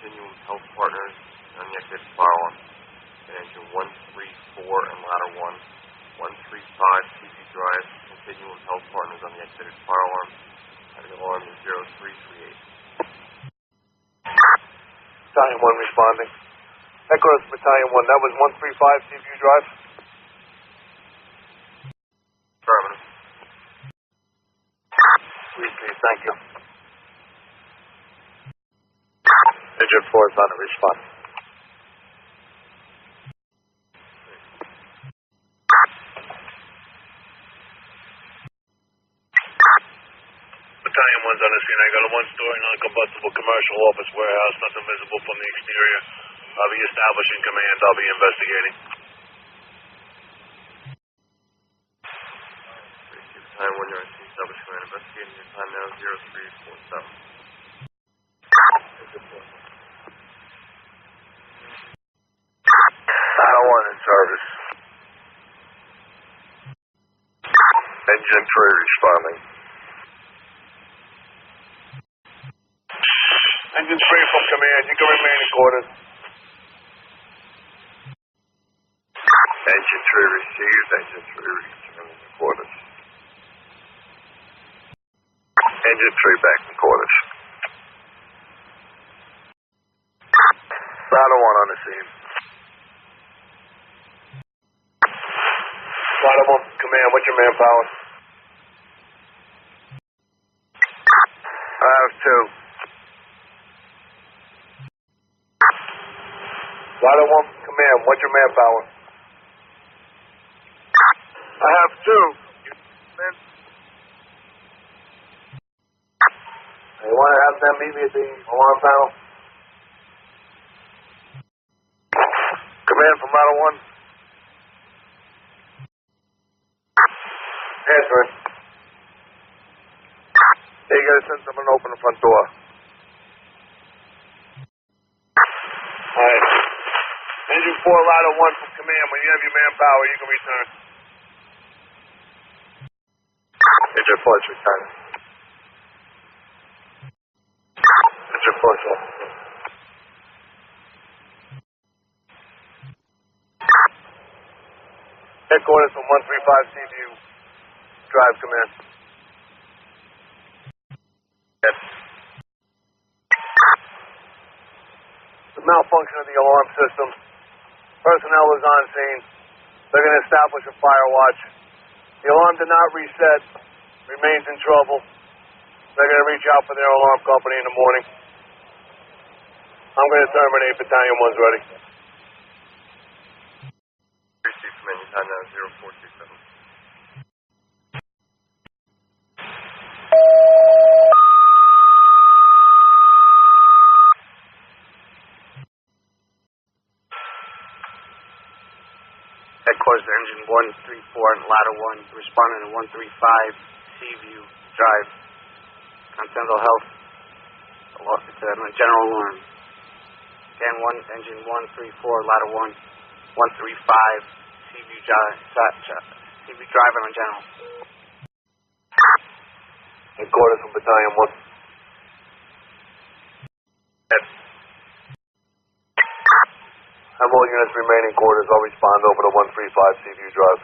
Continuum Health Partners on the activated fire alarm. And engine 134 and ladder 1, 135 Seaview Drive, Continuum Health Partners on the activated fire alarm. Having alarm is 0338. Battalion 1 responding. Echoes Battalion 1, that was 135 Seaview Drive? Affirmative. Please, thank you. Engine 4 is on the response. Battalion 1's on the scene. I got a one-story non-combustible commercial office warehouse, nothing visible from the exterior. I'll be establishing command. I'll be investigating. Battalion 1, you're on scene, establish command, investigating. Your time now is 0347. Battle 1 in service. Engine 3 responding. Engine 3 from command, you can remain in quarters. Engine 3 received, Engine 3 returning to quarters. Engine 3 back in quarters. Battle 1 on the scene. Battle 1 command, what's your manpower? I have 2. Battle 1 command, what's your manpower? I have 2. You want to have them meet me at the alarm panel? Command from Battle 1. Answering. Hey, you gotta send someone to open the front door. Alright. Engine 4, ladder 1 from command. When you have your manpower, you can return. Engine 4 is returning. Engine 4 is off. Headquarters from 135 Seaview Drive, command. Yes. The malfunction of the alarm system. Personnel is on scene. They're going to establish a fire watch. The alarm did not reset. Remains in trouble. They're going to reach out for their alarm company in the morning. I'm going to terminate. Battalion 1's ready. Receive command, your time now is 0427. Headquarters engine 134 and ladder 1 responding to 135 Seaview Drive. Continental Health. It's a general alarm. Again, engine 134, ladder 1, 135 Seaview Drive. Seaview Drive on general. Headquarters from Battalion 1. Yes. Have all units remaining quarters. I'll respond over to 135 Seaview Drive.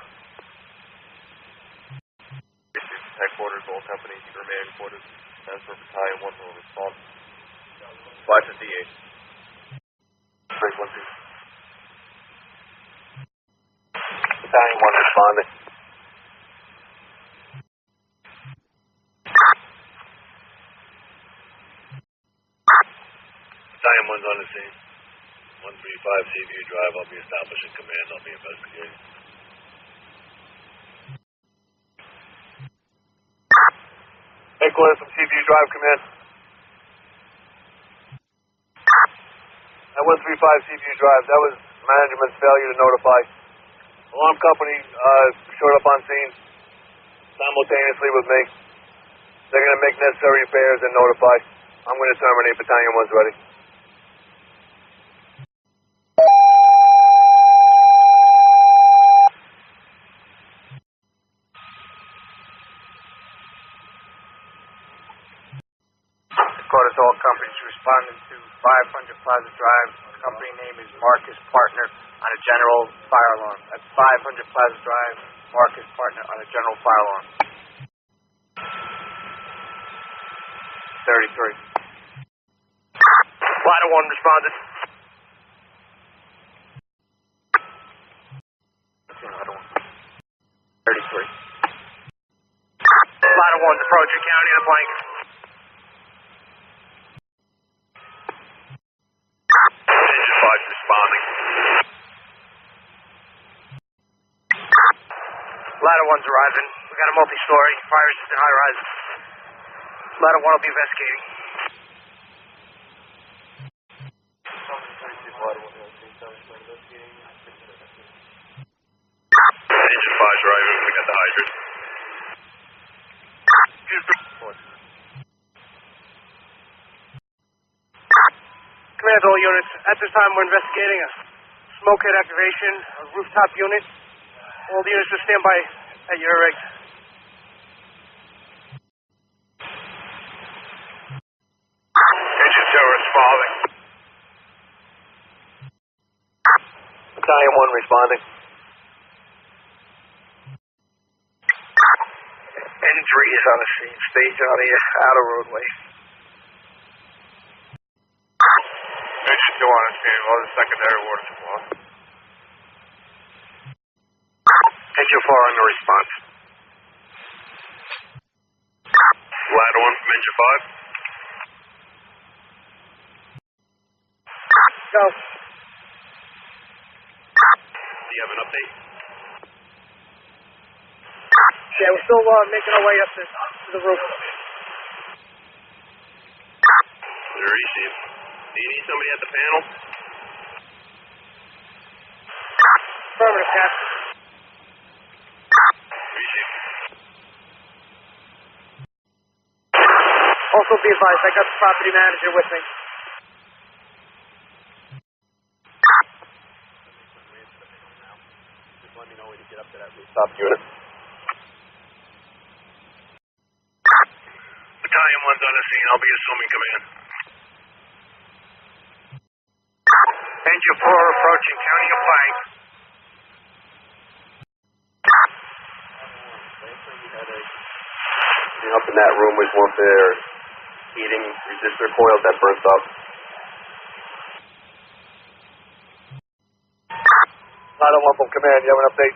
Headquarters, all companies remain in quarters. As for Battalion 1 will respond. 558. Frequency. Battalion 1 responding. Battalion 1's on the scene. 135 Seaview Drive. I'll be establishing command. I'll be investigating. Headquarters from Seaview Drive, command. At 135 Seaview Drive, that was management's failure to notify. Alarm company showed up on scene simultaneously with me. They're going to make necessary repairs and notify. I'm going to terminate. Battalion 1's ready. Headquarters all companies responding to 500 Plaza Drive. Company name is Marcus Partner on a general fire alarm. That's 500 Plaza Drive, Marcus Partner on a general fire alarm. 33. Ladder 1 responded. Ladder 1. 33. Ladder 1's approaching county on blank. Engine 5 responding. Ladder 1's arriving. We got a multi-story, fire resistant high rise. Ladder 1 will be investigating. Engine 5 driving. We got the hydrant. Command all units. At this time, we're investigating a smoke head activation, a rooftop unit. All the units just stand by at your rigs. Engine 2 responding. Battalion 1 responding. N3 is on the scene. Stage on the outer roadway. Engine 2 on the scene. All the secondary water supply. Engine 4 on the response. Ladder 1 from engine 5. Go. Do you have an update? Yeah, we're still making our way up to the roof. Receive. Do you need somebody at the panel? Affirmative, Cap. Receive. Also be advised, I got the property manager with me. Just let me know when you get up to that rooftop unit. Battalion 1's on the scene. I'll be assuming command. Engine 4 approaching county of blank. Up in that room was one of their heating resistor coils that burnt up. Ladder 1 from command, you have an update?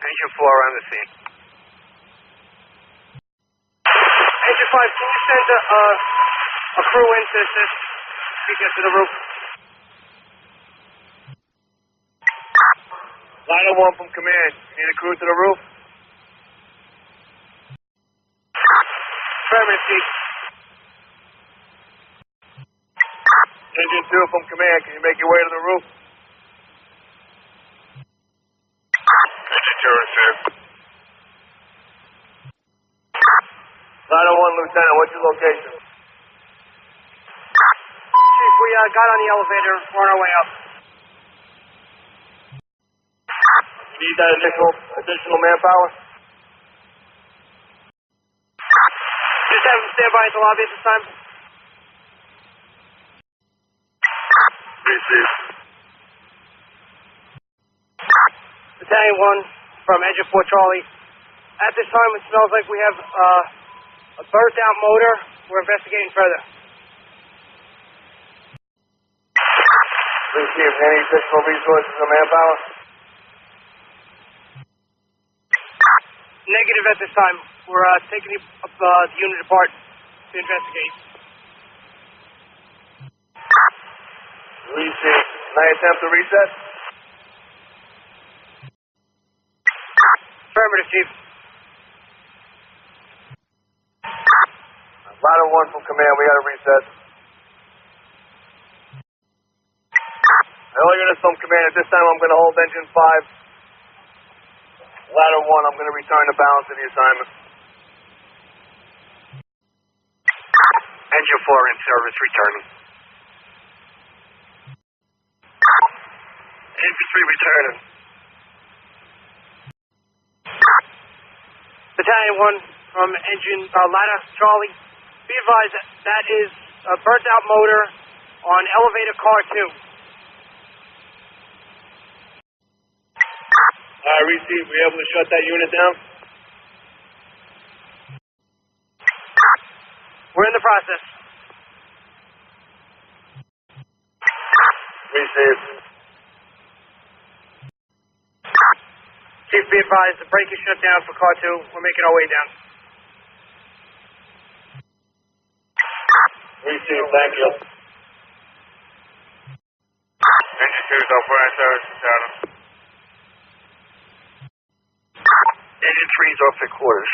Engine 4 on the scene. Engine 5, can you send a crew in to assist to get to the roof? Ladder 1 from command, you need a crew to the roof? Affirmative, Chief. Engine 2 from command, can you make your way to the roof? Engine 2 received. Ladder 1, Lieutenant, what's your location? Chief, we got on the elevator. We're on our way up. You need that additional manpower? Just have them stand by at the lobby at this time. Received. Battalion 1 from Engine 4 Charlie. At this time, it smells like we have a burnt out motor. We're investigating further. Received. Any additional resources or manpower? Negative at this time. We're taking the unit apart to investigate. Received. Can I attempt to reset? Affirmative, Chief. Ladder 1 from command, we got to reset. All units from command, at this time I'm going to hold engine 5. Ladder 1, I'm going to return the balance of the assignment. Engine 4 in service returning. Infantry returning. Battalion 1 from engine ladder Charlie. Be be advised that is a burnt out motor on elevator car 2. Receive. Were you able to shut that unit down? We're in the process. Receive. Chief, be advised, the brake is shut down for car 2. We're making our way down. Receive. Thank you. Engine 2 is off for service in Saturn. Engine 3 is off headquarters.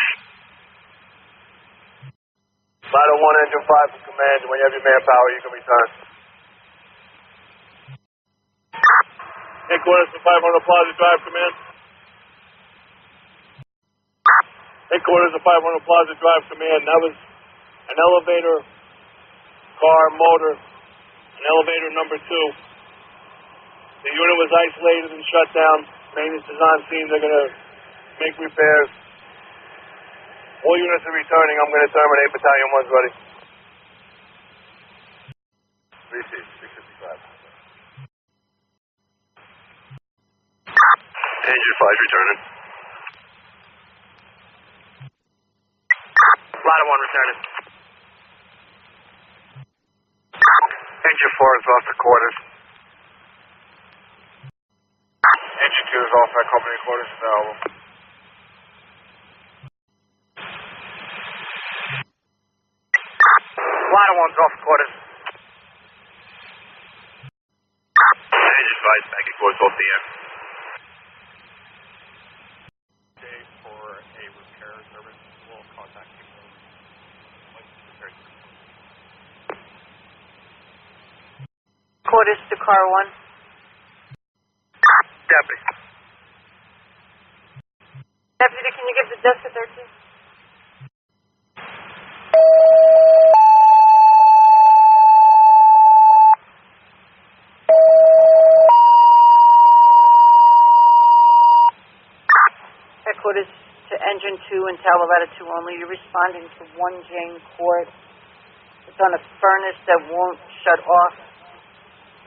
Ladder 1, engine 5 from command. When you have your manpower, you can return. Headquarters to 500 Plaza Drive, command. Headquarters to 500 Plaza Drive, command. That was an elevator, car, motor, an elevator number 2. The unit was isolated and shut down. Maintenance is on scene. They're going to make repairs. All units are returning. I'm going to terminate. Battalion 1's ready. Receive. 655. Engine 5 returning. Ladder 1 returning. Engine 4 is off the quarters. Engine 2 is off at company quarters available. Ladder 1's off the quarters. Engine 5 back at course off the end. For a repair service, we'll contact you once it's repaired. Quarters to car 1. Deputy. Deputy, can you give the desk to 13? Headquarters to engine 2 and tower ladder 2 only. You're responding to 1 Jane Court. It's on a furnace that won't shut off.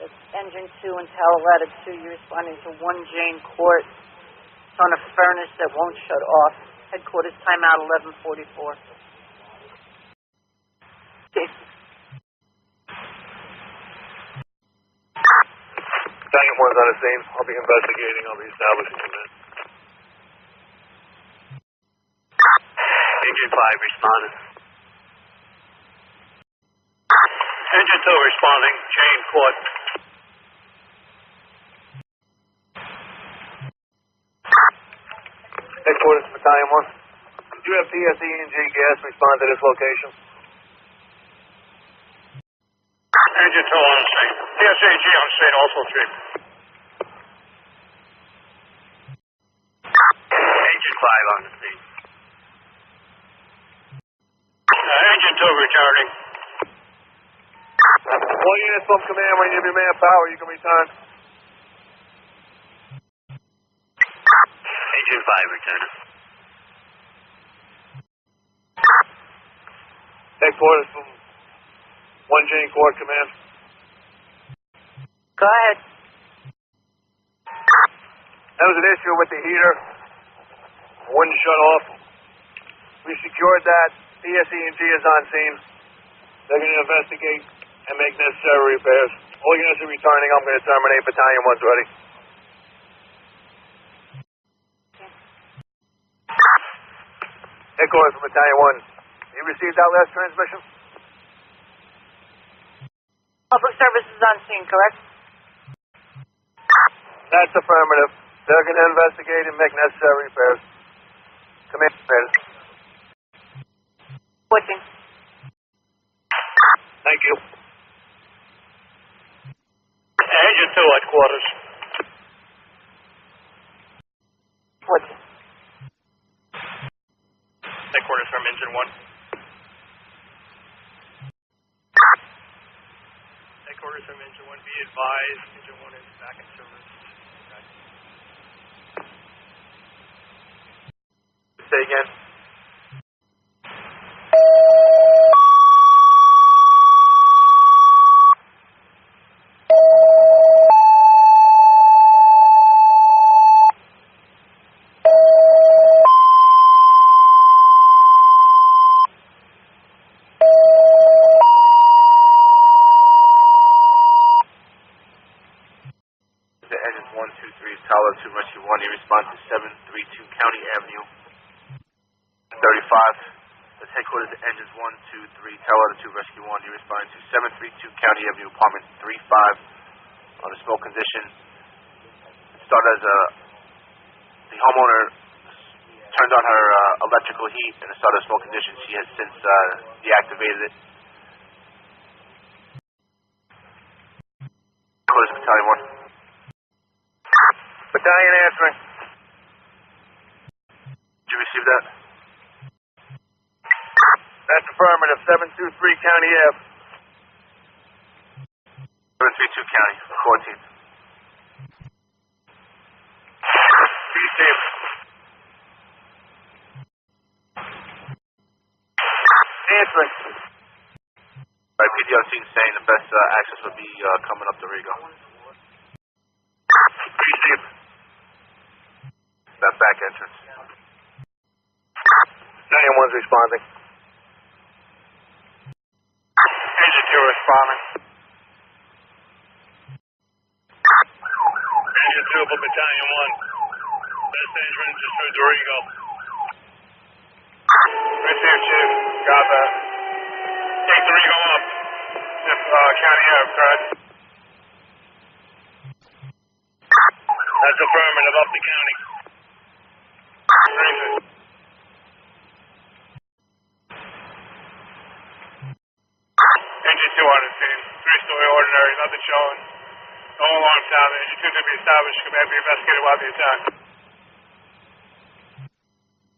It's engine 2 and tower ladder 2. You're responding to 1 Jane Court. It's on a furnace that won't shut off. Headquarters timeout 11:44. Battalion 1's on the scene. I'll be investigating. I'll be establishing the men. Engine 5 responding. Engine 2 responding. Chain court. Headquarters, Battalion 1. Do you have PSE&G gas respond to this location? Engine 2 on scene. PSAG on scene, also 3. Engine 5 on the scene. Engine 2 returning. All units from command, when you have your manpower, you can return. Engine 5 returning. Headquarters from 1 Jane Court, command. Go ahead. There was an issue with the heater. Wouldn't shut off. We secured that. PSE&G is on scene. They're going to investigate and make necessary repairs. All units are returning. I'm going to terminate. Battalion 1's ready. Headquarters from Battalion 1. You received that last transmission? Public service is on scene, correct? That's affirmative. They're going to investigate and make necessary repairs. Command, command. Switching. Thank you. Engine 2 headquarters. Switching. Headquarters from engine 1. Headquarters from engine 1. Be advised, engine 1 is back in service. Say again. Tower 2 Rescue 1. You responded to 732 County Avenue, apartment 35, on a smoke condition. It started as the homeowner turned on her electrical heat and it started a smoke condition. She has since deactivated it. Close Battalion 1. Battalion answering. Did you receive that? That's affirmative. 723 County Ave. 732 County, 14th. Receive. Answering. All right, PD on scene saying the best access would be coming up the Rigo. Receive. That back entrance. Battalion 1's responding. Engine 2 responding. Engine 2 for Battalion 1. Best entrance is through Dorigo. Receive, Chief. Got that. Take Dorigo up. County Ave, correct? That's affirmative, up the county. Receive. Engine 2 on the scene. 3-story ordinary, nothing showing. No alarm sound. Engine 2 to be established. Command be investigated while the attack.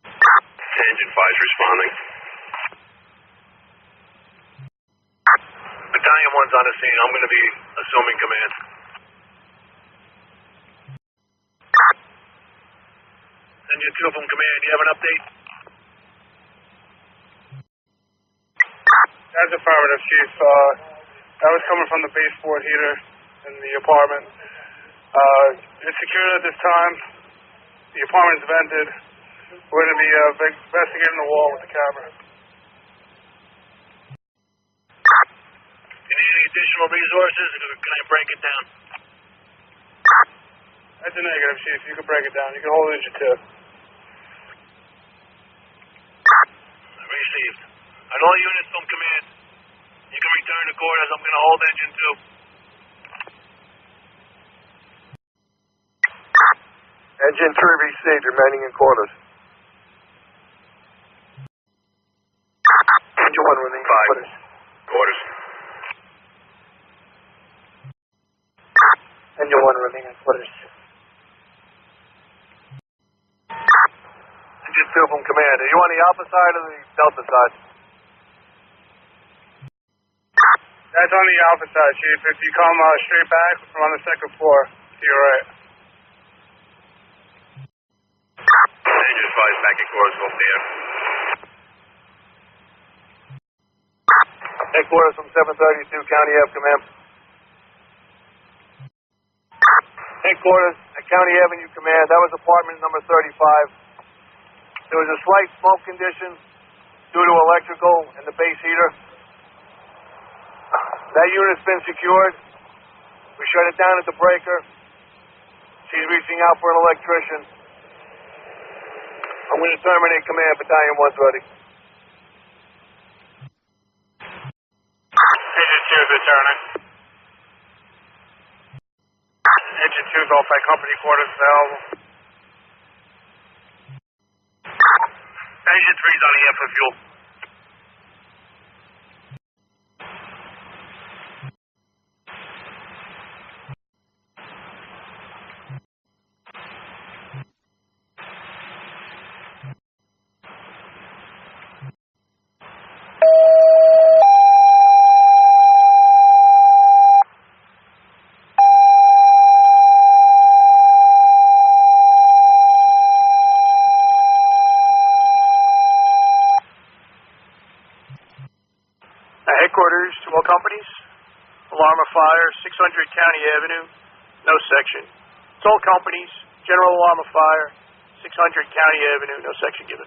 Engine 5 is responding. Battalion 1's on the scene. I'm going to be assuming command. Engine 2 from command. Do you have an update? That's affirmative, Chief. That was coming from the baseboard heater in the apartment. It's secured at this time. The apartment's vented. We're going to be investigating the wall with the camera. You need any additional resources? Can I break it down? That's a negative, Chief. You can break it down. You can hold engine 2. Received. And all units from command, you can return to quarters. I'm going to hold engine 2. Engine 3 received. Remaining in quarters. Engine 1 remaining in quarters. Quarters. Engine 1 remaining in quarters. Engine 2 from command. Are you on the alpha side or the delta side? That's on the alpha side, Chief. If you come straight back from on the second floor, to your right. Engine 5 back in quarters. Go there. Headquarters from 732 County Ave, command. Headquarters at County Avenue, command. That was apartment number 35. There was a slight smoke condition due to electrical and the base heater. That unit's been secured. We shut it down at the breaker. She's reaching out for an electrician. I'm going to terminate command. Battalion 1's ready. Engine 2 is returning. Engine 2 is off by company quarters available. Engine 3's on the air for fuel. Headquarters to all companies. Alarm of fire, 600 County Avenue, no section. It's all companies. General alarm of fire, 600 County Avenue, no section given.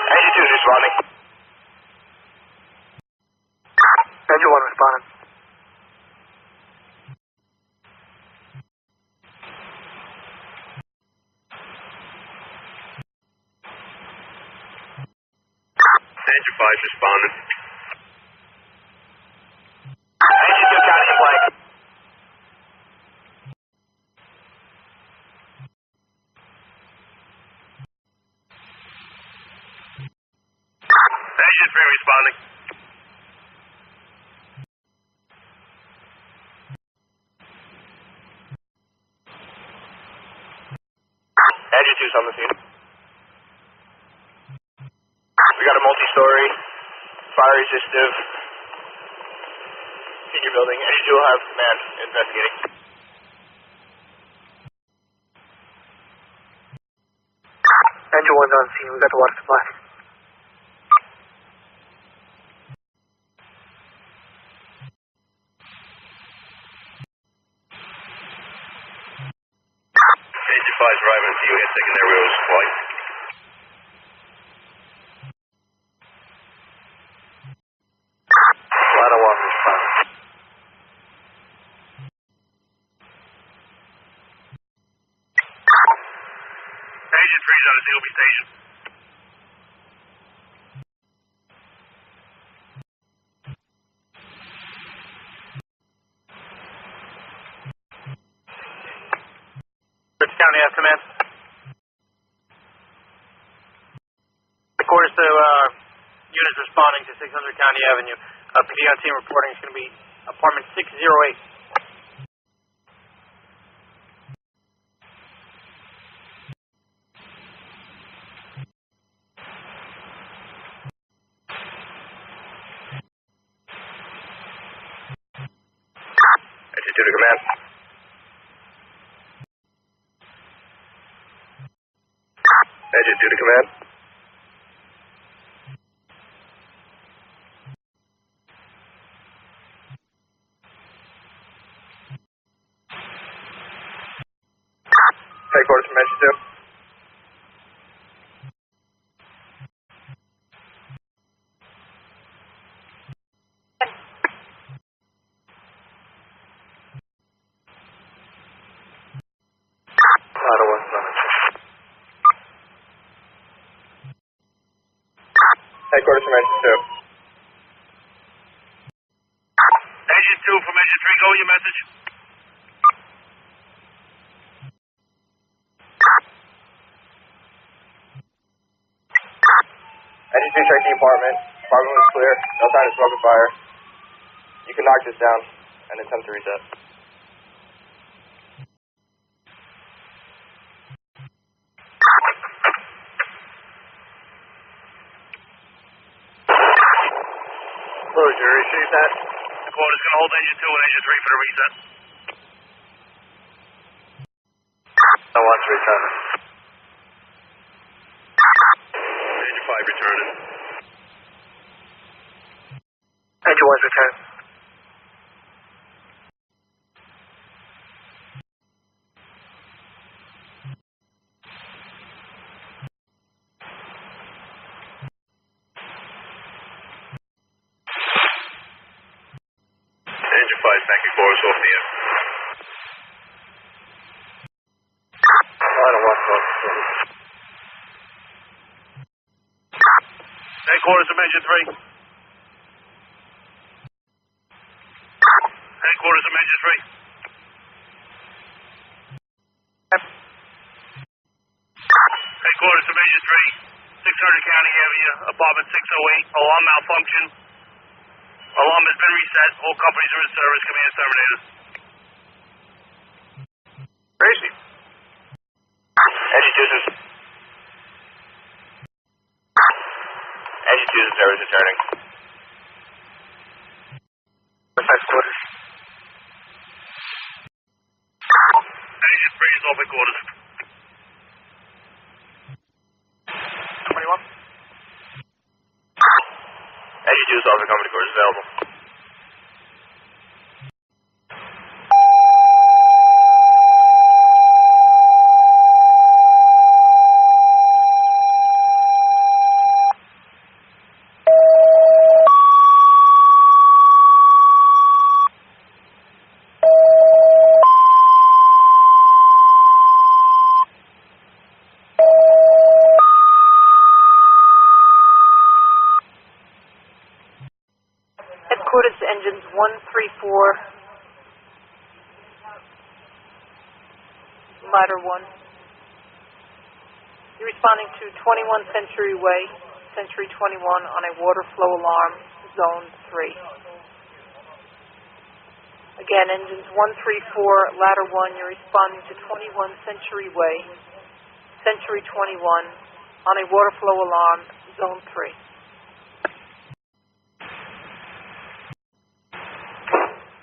Engine 2 is responding. Engine 1 responding. Engine 5's responding. Engine 2, county in blank. Engine 3 responding. Engine 2's on the scene. We got a multi-story, fire resistive, senior building. Engine 2 will have command investigating. Engine 1's on scene. We got the water supply. Engine 5's arriving to you. Get secondary wheel supply. Ladder 1 responding. Engine 3's on the DOB station. Rich County have command. Quarters to units responding to 600 County Avenue. PD on team reporting is going to be apartment 608. Engine 2 to command. Engine 2 to command. Headquarters from Engine 2. Ladder 1's on it. Headquarters from Engine 2. Engine 2 from Engine 3. Go with your message. Engine 2, check the apartment. Apartment was clear. No sign of smoke or fire. You can knock this down and attempt to reset. Closure, are you sure you're set? The quarter's going to hold Engine 2 and Engine 3 for the reset. I want to return. Engine 5 returning. Engine 1's return. Engine 5's back and forth off the air. I don't want to. Headquarters from Engine 3. Headquarters from Engine 3. Headquarters from Engine 3. 600 County Avenue, apartment 608. Alarm malfunction. Alarm has been reset. All companies are in service. Command terminated. Crazy. Engine 2's in service returning. Headquarters. Engine 3 is off headquarters. 21. Engine 2's off the company quarters available. 134, ladder 1. You're responding to 21 Century Way, Century 21 on a water flow alarm, zone 3. Again, engines 134, ladder 1, you're responding to 21 Century Way, Century 21 on a water flow alarm, zone 3.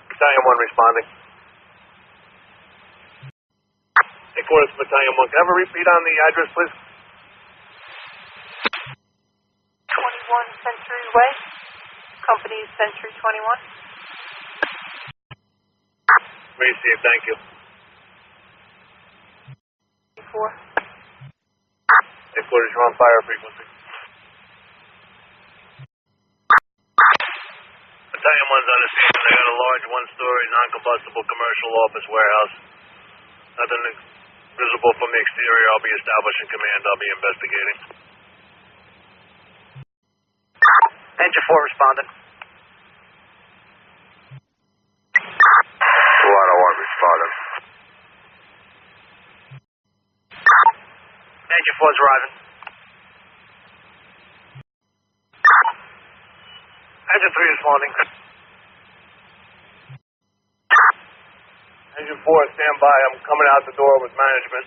Battalion 1 responding. Headquarters, Battalion 1. Can I have a repeat on the address, please? 21 Century Way, company Century 21. Receive, thank you. 4. Headquarters, you're on fire frequency. Battalion 1's on the scene. They got a large one-story non-combustible commercial office warehouse. Nothing visible from the exterior. I'll be establishing command. I'll be investigating. Engine 4 responding. Ladder 1 responding. Engine 4's arriving. Engine 3 responding. Engine 4, stand by. I'm coming out the door with management.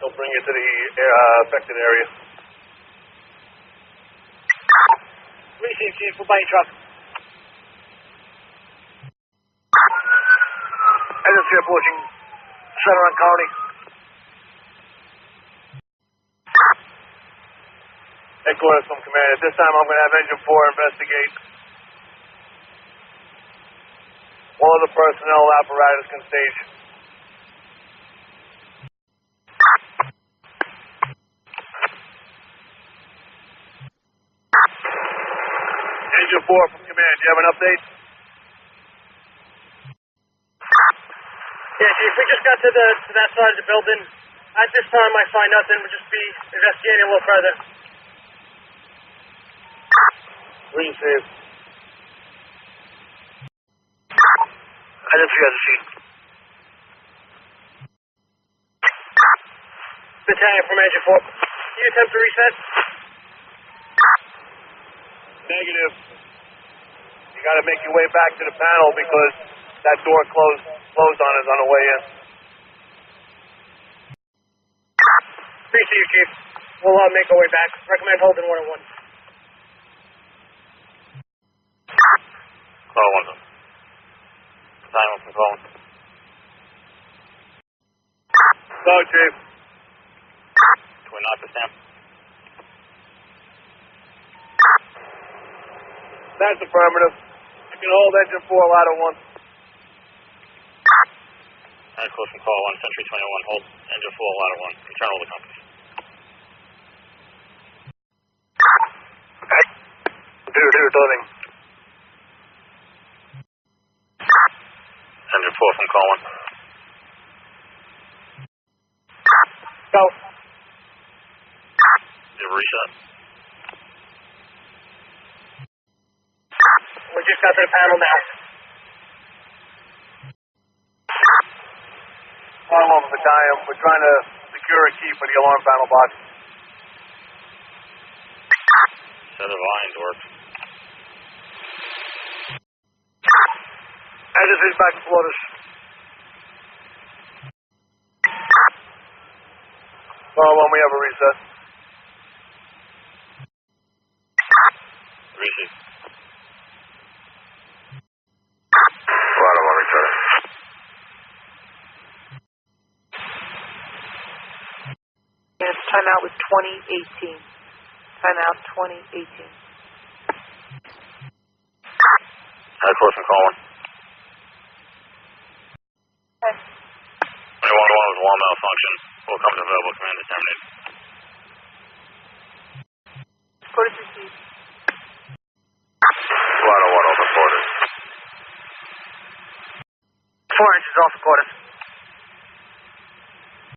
They'll bring you to the affected area. Receive, Chief. We'll buy your truck. Engine 3 approaching center on County. Headquarters from command. At this time, I'm going to have Engine 4 investigate. All of the personnel apparatus can stage. Engine 4 from command. Do you have an update? Yeah, Chief. We just got to that side of the building. At this time, I find nothing. We'll just be investigating a little further. Receive. Engine 3 has a seat. Battalion from Engine 4. Can you attempt to reset? Negative. You got to make your way back to the panel because that door closed on us on the way in. Receive, Chief. We'll make our way back. Recommend holding 101. Call 1. Battalion 1 from calling. Go, Chief. Can we knock this down? That's affirmative. You can hold Engine 4, ladder 1. Close from call 1, Century 21. Hold engine 4, ladder 1. Return all the company. Computer building. Engine 4 from call 1. Go. You have a reset. We just got to the panel now. Battalion, we're trying to secure a key for the alarm panel box. Set of lines work. Engine 3's back to floaters. Well, when we have a reset. Receive. Ladder 1 returning. Yes, timeout was 2018. Timeout 2018. Close from call 1. Okay. 21 was alarm malfunction. Will come to available command to terminate. Quarters received. Ladder 1 over quarters. 4 inches off the quarters.